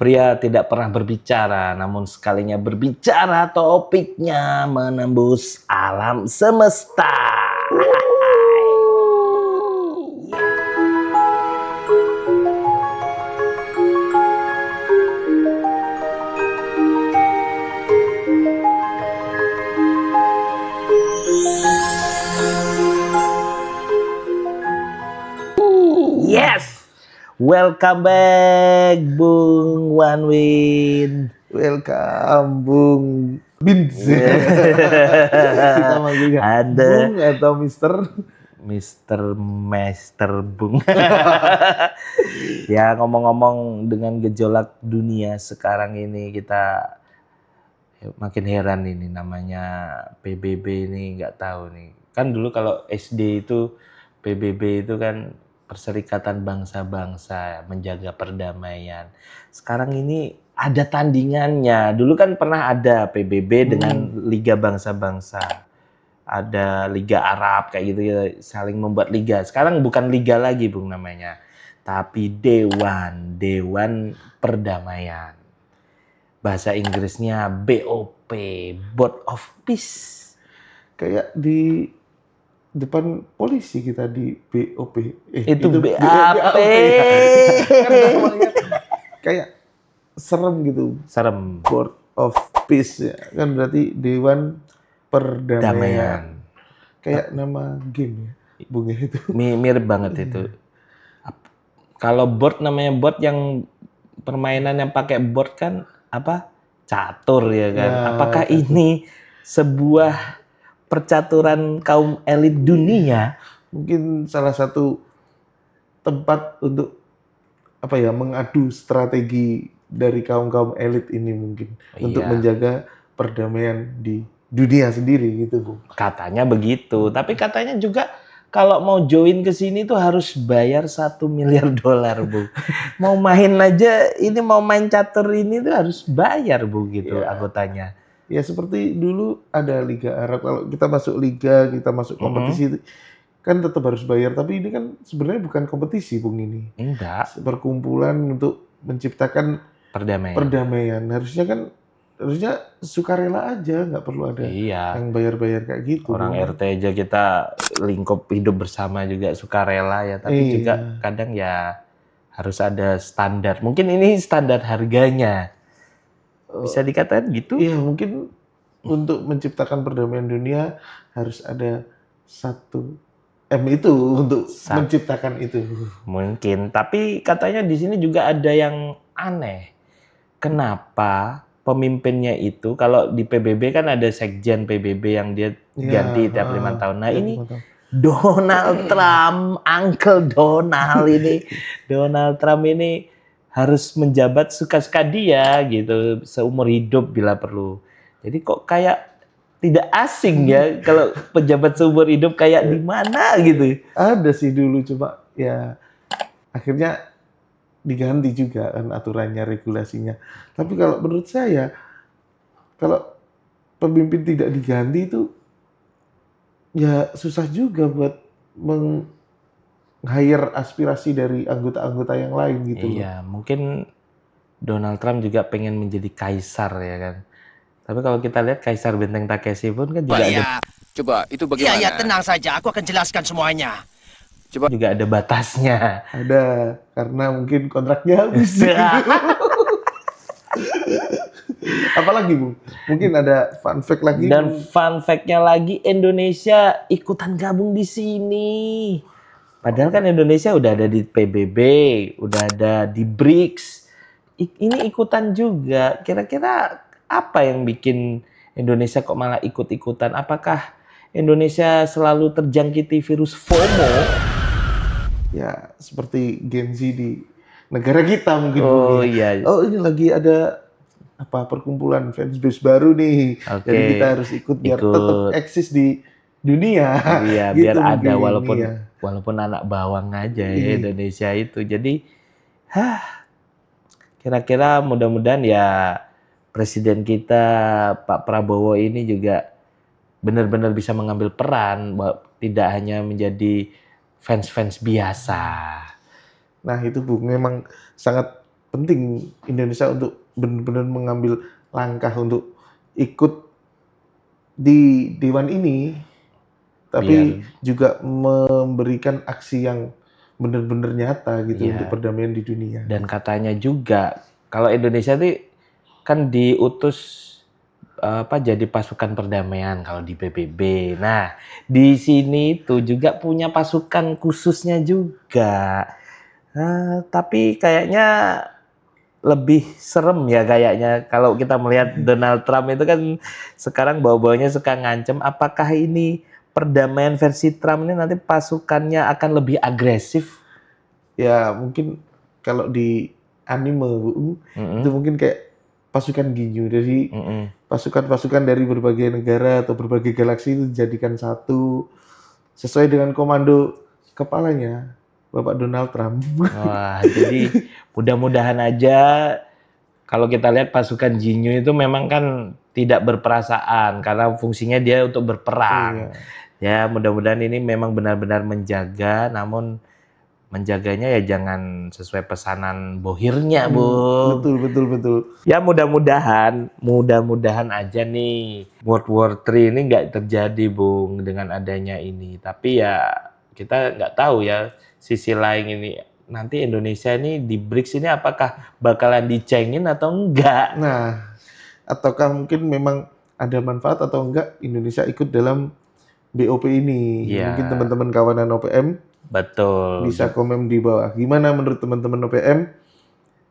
Pria tidak pernah berbicara, namun sekalinya berbicara topiknya menembus alam semesta. Yes, welcome back Bung Wanwin. Welcome Bung Binz. Kita manggilnya Anda Bung atau Mister Master Bung. Ya, ngomong-ngomong, dengan gejolak dunia sekarang ini kita makin heran ini, namanya PBB ini, nggak tahu nih. Kan dulu kalau SD itu PBB itu kan Perserikatan Bangsa-Bangsa, menjaga perdamaian. Sekarang ini ada tandingannya. Dulu kan pernah ada PBB dengan Liga Bangsa-Bangsa. Ada Liga Arab kayak gitu ya, saling membuat liga. Sekarang bukan liga lagi Bung namanya, tapi Dewan Perdamaian. Bahasa Inggrisnya BOP, Board of Peace. kayak di depan polisi kita di BOP. Itu BAP. Ya. Kan namanya kayak serem gitu. Serem. Board of Peace ya. Kan berarti Dewan Perdamaian. Damaian. Kayak nama game ya. Bungnya itu. Mirip banget itu. Kalau board namanya board yang permainan yang pakai board kan apa? Catur ya kan. Ya, Apakah catur. ini sebuah percaturan kaum elit dunia? Mungkin salah satu tempat untuk apa ya, mengadu strategi dari kaum-kaum elit ini mungkin untuk Iya. menjaga perdamaian di dunia sendiri gitu, Bu. Katanya begitu. Tapi katanya juga kalau mau join ke sini tuh harus bayar $1 miliar, Bu. Mau main aja, ini mau main catur ini tuh harus bayar, Bu, gitu Iya. anggotanya. Ya seperti dulu ada Liga Arab, kalau kita masuk liga, kita masuk kompetisi kan tetap harus bayar, tapi ini kan sebenarnya bukan kompetisi, Bung, ini. Enggak, Perkumpulan untuk menciptakan perdamaian. perdamaian. Harusnya sukarela aja, nggak perlu ada Iya. yang bayar-bayar kayak gitu. Orang Bung. RT aja kita lingkup hidup bersama juga sukarela ya, tapi Iya. juga kadang ya harus ada standar. Mungkin ini standar harganya. Bisa dikatakan gitu? Iya, mungkin untuk menciptakan perdamaian dunia harus ada 1 M itu untuk menciptakan itu. Mungkin, tapi katanya di sini juga ada yang aneh. Kenapa pemimpinnya itu, kalau di PBB kan ada sekjen PBB yang dia ganti tiap 5 tahun. Nah ini Donald Trump, Uncle Donald ini, Donald Trump ini harus menjabat suka-suka dia gitu seumur hidup bila perlu. Jadi kok kayak tidak asing ya kalau pejabat seumur hidup kayak di mana gitu. Ada sih dulu, coba ya akhirnya diganti juga kan aturannya, regulasinya. Tapi kalau menurut saya, kalau pemimpin tidak diganti itu ya susah juga buat hire aspirasi dari anggota-anggota yang lain gitu. Iya, mungkin Donald Trump juga pengen menjadi kaisar ya kan. Tapi kalau kita lihat Kaisar Benteng Takeshi pun kan juga ada. Coba itu bagaimana? Iya, tenang saja. Aku akan jelaskan semuanya. Juga ada batasnya. Ada, karena mungkin kontraknya habis. Apalagi, Bu? Mungkin ada fun fact lagi. Dan fun fact-nya lagi, Indonesia ikutan gabung di sini. Padahal kan Indonesia udah ada di PBB, udah ada di BRICS. Ini ikutan juga. Kira-kira apa yang bikin Indonesia kok malah ikut-ikutan? Apakah Indonesia selalu terjangkiti virus FOMO? Ya, seperti Gen Z di negara kita mungkin. Oh Bu. iya. Oh, ini lagi ada perkumpulan fansbase baru nih. Oke. Jadi kita harus ikut biar tetap eksis di dunia. Iya, Gitu biar ada mungkin, walaupun anak bawang aja ya Iya. Indonesia itu. Jadi, kira-kira mudah-mudahan ya Presiden kita Pak Prabowo ini juga benar-benar bisa mengambil peran, tidak hanya menjadi fans-fans biasa. Nah, itu Bu memang sangat penting Indonesia untuk benar-benar mengambil langkah untuk ikut di dewan ini, tapi juga memberikan aksi yang benar-benar nyata gitu untuk perdamaian di dunia. Dan katanya juga kalau Indonesia tuh kan diutus jadi pasukan perdamaian kalau di PBB. Nah, di sini tuh juga punya pasukan khususnya juga. Tapi kayaknya lebih serem ya kayaknya kalau kita melihat Donald Trump itu kan sekarang bawa-bawanya suka ngancem, apakah ini perdamaian versi Trump ini nanti pasukannya akan lebih agresif? Ya mungkin kalau di anime itu mungkin kayak pasukan Ginyu, jadi pasukan-pasukan dari berbagai negara atau berbagai galaksi itu dijadikan satu sesuai dengan komando kepalanya Bapak Donald Trump. Wah, jadi mudah-mudahan aja kalau kita lihat pasukan Ginyu itu memang kan tidak berperasaan karena fungsinya dia untuk berperang. Ya, mudah-mudahan ini memang benar-benar menjaga, namun menjaganya ya jangan sesuai pesanan bohirnya, Bung. Betul. Ya mudah-mudahan aja nih World War III ini nggak terjadi, Bung, dengan adanya ini. Tapi ya kita nggak tahu ya sisi lain ini. Nanti Indonesia ini di BRICS ini apakah bakalan dicengin atau enggak? Nah, ataukah mungkin memang ada manfaat atau enggak Indonesia ikut dalam BOP ini? Mungkin teman-teman kawanan OPM bisa komen di bawah. Gimana menurut teman-teman OPM?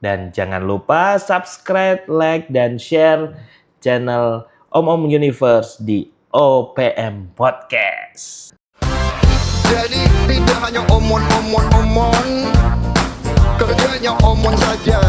Dan jangan lupa subscribe, like, dan share channel Om Universe di OPM Podcast. Jadi tidak hanya omon, kerjanya omon saja.